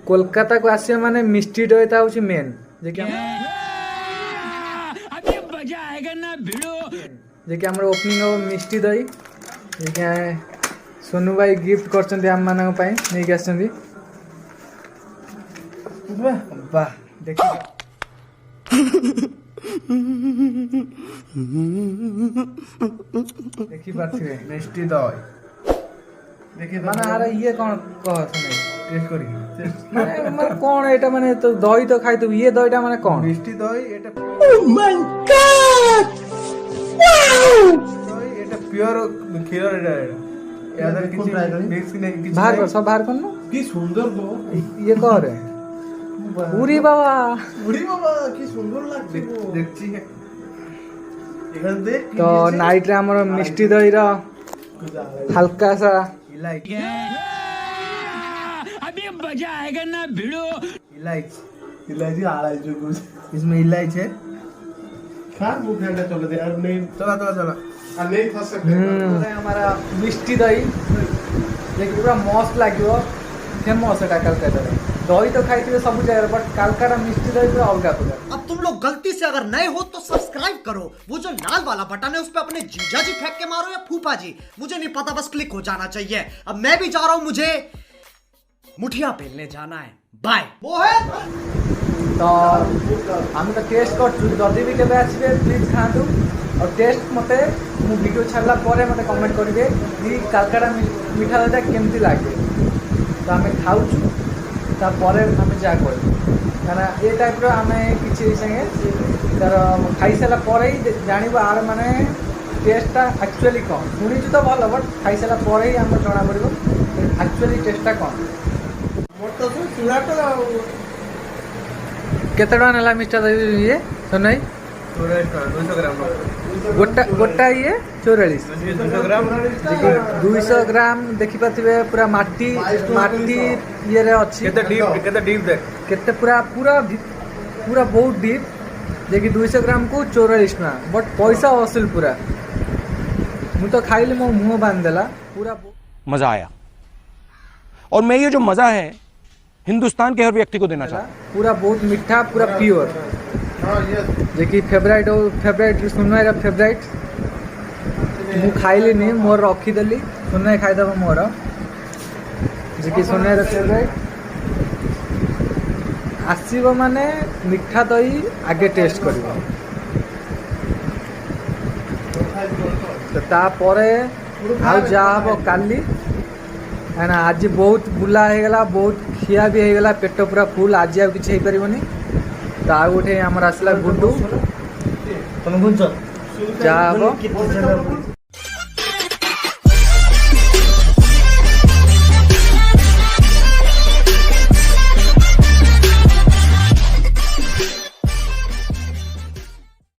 कोलकाता को आसिया माने मिष्टी दहीटा हूँ मेन जे कि ओपनिंग हो मिष्टी दही जे कि सोनू भाई गिफ्ट करछन्ती हम मानक पई नै के आछन्ती वाह देखि देखि पाथिबे मिष्टी दही देखि माने आरे ये कोन कहत नै टेस्ट करी माने कोन एटा माने तो दही तो खाइ तो ये दहीटा माने कोन मिष्टी दही एटा ओ माय गॉड वाओ दही एटा प्योर खीर एटा यादर किछि मिक्स नै किछि बाहर कर सब बाहर करनो की सुंदर दो ये करे उरी बाबा की सुंदर लागছে देखछि एखन देख तो नाइट रे हमर मिष्टी दही रा हल्का सा इलायची अभी मजा आएगा ना भिड़ो इलायची आलायची कुछ इसमें इलायची है खा मुंह खाने चलो दे यार नहीं चला अब नहीं फंस सकते हमारा मिष्टी दही लेकिन पूरा मस्त लागियो फेमस है कलकत्ता रे दही तो खाइथिबे सब जगह बट कलकत्ता मिष्टी दही पूरा अलग प्रकार। अब तुम लोग गलती से अगर नए हो तो सब्सक्राइब करो, वो जो लाल वाला बटन है उस पे अपने जीजा जी फेंक के मारो या फूफा जी, मुझे नहीं पता, बस क्लिक हो जाना चाहिए। अब मैं भी जा रहा हूं, मुझे मुठिया बेलने जाना है। बाय। तो हम तो टेस्ट कर जदि भी केबे आसीबे प्लीज खातु और टेस्ट मते मु वीडियो छाड़ला परे मते कमेंट करिवे कि कलकत्ता मिठा दहीटा केमती लागे। तो आम खाऊ तापर आम जा कर ये टाइप आम कि संगे तार खाई सारा पर ही जानव आर माने टेस्टा एक्चुअली कौन शुणीचु तो भल बट खाई सारा पर ही आम जना पड़ो एक्चुअली टेस्टा कौन। केते टका नेला मिष्टा दही ये सुनाई 200 ग्राम गोटा ये 44 200 ग्राम देखि पाथिबे पूरा माटी ये रे अछि केते डीप देख केते पूरा बहुत डीप देखि 200 ग्राम को 44 ना बट पैसा वसूल पूरा मु तो खाइले मो मुंह बांध देला पूरा मजा आया और मैं ये जो मजा है हिंदुस्तान के हर व्यक्ति को देना चाहता पूरा बहुत मीठा पूरा प्योर जे फेवरेट हो फेवरेट सुनवाई फेवरेट मु खाइली नहीं मोर रखीदेली सुनवाई खाईदेव मोर जे सुनवाई फेवरेट आसब माने मीठा दही आगे टेस्ट कर तापरे आउ जा हम काली है ना आज बहुत बुला होगला बहुत खिया भी होगला पेट पूरा फुल आज आ कि पारनी तो आ गोटे आमर आसला गुड्डू तुम जा